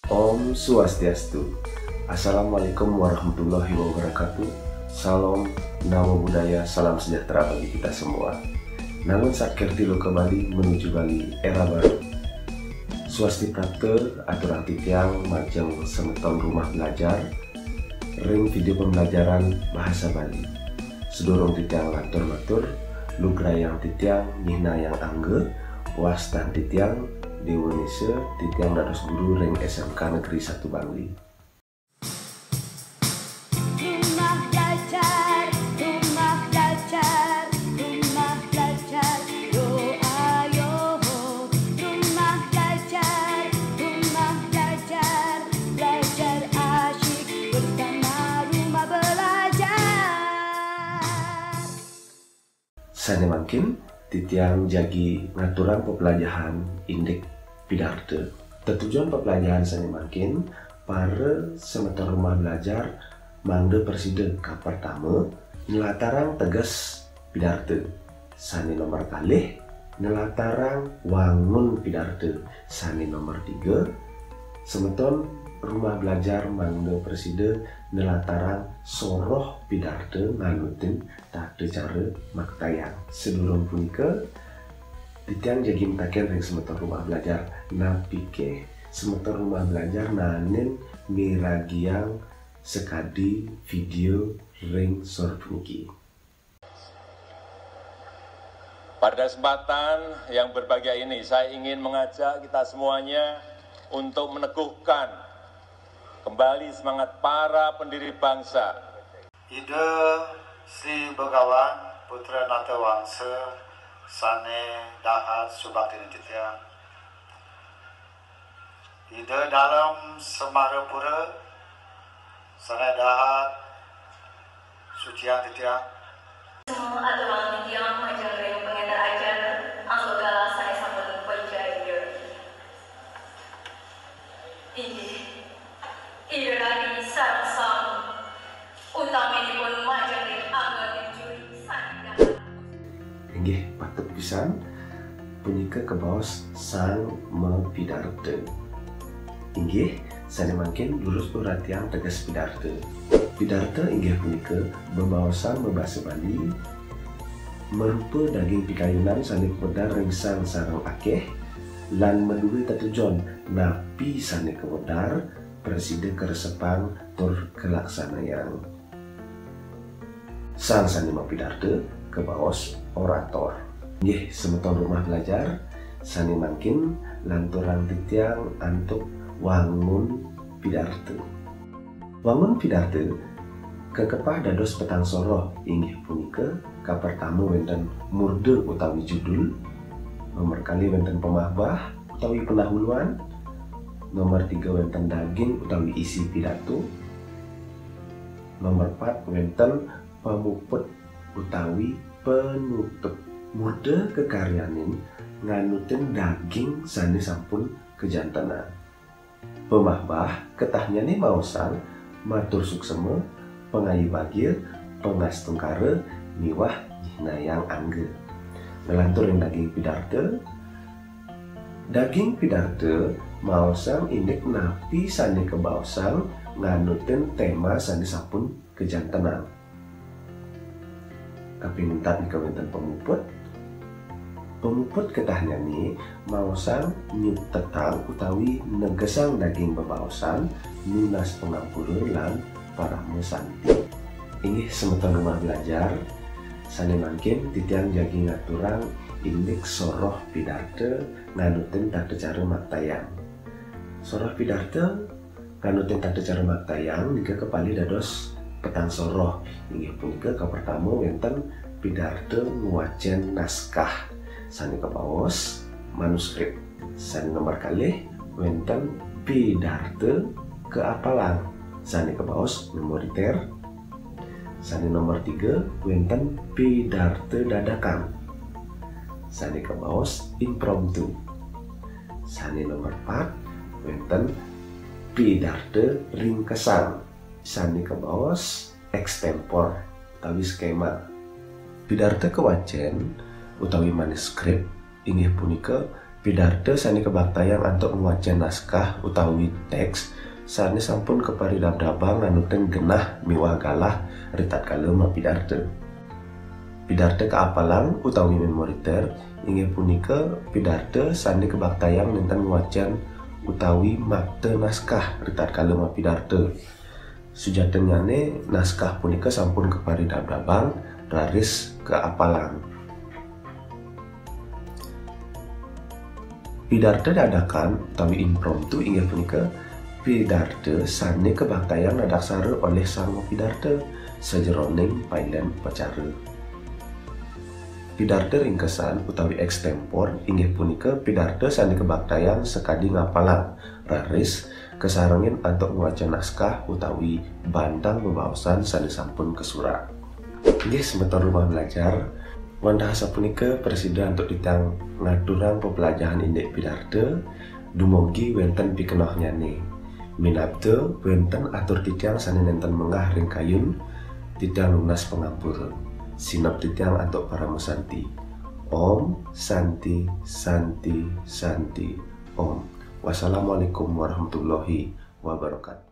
Om Swastiastu. Assalamualaikum warahmatullahi wabarakatuh. Salam, namo buddhaya, salam sejahtera bagi kita semua. Namun saat kertilo kembali menuju Bali era baru. Swasti prapte aturang titiang majeng semeton rumah belajar ring video pembelajaran bahasa Bali. Sedorong titiang latur-latur, lugrayang titiang nyihna yang angge, wastan titiang di Indonesia titiang dados guru ring SMK Negeri 1 Bangli. Sane makin titiang jagi ngaturan pepelajaran indik pidarte. Tujuan pepelajaran sane makin para semeton rumah belajar mangde perside ka pertama nelatarang tegas pidarte. Sane nomor kalih nelatarang wangun pidarte. Sane nomor 3 semeton rumah belajar mangde perside nelatarang soroh pidarte nganutin tata cara maktayang. Sedurung punika titiang jagi mentaken ring semeton rumah belajar napike semeton rumah belajar nanen miragiang sekadi video ring sor puniki. Pada kesempatan yang berbahagia ini saya ingin mengajak kita semuanya untuk meneguhkan kembali semangat para pendiri bangsa. Ida Sri Begawan Putra Natawangsa Sane Dahat Subakti Titiang. Ida dalam Semarapura Sane Dahat Suciang Titiang. Semua aturan titiang majang ring pengedar ajar anggota saya sampun penjaya. Ida lagi sang utaminipun majang ring anggotin juri sanda. Inggih patut pisan punika kebaos sang mepidarte. Inggih sane mangkin lurus perhatian tegas pidarte. Pidarte inggih punika bebaosan bebasa Bali merupa daging pikayunan sane pedar ringsang sareng akeh lan menduwe tatujon napi sane kewedar preside keresepang tur kelaksanayang. Sang sane mapidarte kebaos orator. Nggih semeton rumah belajar sane mangkin lanturang titiang antuk wangun pidarte. Wangun pidarte kekepah dados petang soroh inggih punika kapertama wonten murde utawi judul, nomor kali wonten pemahbah utawi pendahuluan, nomor 3 wonten daging utawi isi pidato, nomor 4 wonten pamuput utawi penutup. Murde kekaryanin nganutin daging sane sampun kejantenan. Pemahbah ketahnyane maosan matur suksema pengayu bagir pengastungkare miwah nyinayang angge. Ngelantur yang daging pidarte. Daging pidarte maosan indik napi sane kebaosan nganutin tema sane sampun kejantenan. Kaping 4 wonten pemuput. Pemuput ketahnyani maosan nyutetang utawi negesang daging bebaosan nunas pengampura lan parahmu santi. Inggih semeton rumah belajar sane mangkin titiang jagi ngaturang indik soroh pidarte nganutin tata cara maktayang. Soroh pidarte nganutin tata cara maktayang nika kepali dados petang soroh. Inggih punika kapertama wonten pidarte nguwajen naskah sane kebaos manuskrip. Sane nomor kalih wonten pidarte keapalan sane kebaos memoriter. Sane nomor 3 wonten pidarte dadakan sane kebaos impromptu. Sane nomor 4 wonten pidarte ringkesan sane kebaos ekstempor utawi skema. Pidarte kewajen utawi manuskrip inggih punika Pidarte sani kebaktayang untuk membaca naskah utawi teks sani sampun kepari dabdabang nanuten genah miwah galah ritat kalem pidarte. Pidarte keapalang utawi memoriter inggih punika pidarte sani kebaktayang nenten wacan utawi makte naskah ritat kalem pidarte. Sujatenyane naskah punika sampun kepari dabdabang raris keapalang. Pidarte dadakan utawi impromptu inggih punika pidarte sani kebaktayang nadaksara oleh sang pidarte sajeroning pailen upacara. Pidarte ringkesan utawi extempor inggih punika pidarte sani kebaktayang sekadi ngapalang raris kesarengin untuk membaca naskah utawi bandang bebaosan sani sampun kesurat. Inggih semeton rumah belajar wanda sapunika presiden untuk ditang ngaturang pembelajaran indek pidarte dumugi wenten pikenoh nyane. Minapte wenten atur titiang sani nenten menggah ring kayun titiang lunas pengampura. Sinap titiang untuk para musanti. Om Santi Santi Santi Om. Wassalamualaikum warahmatullahi wabarakatuh.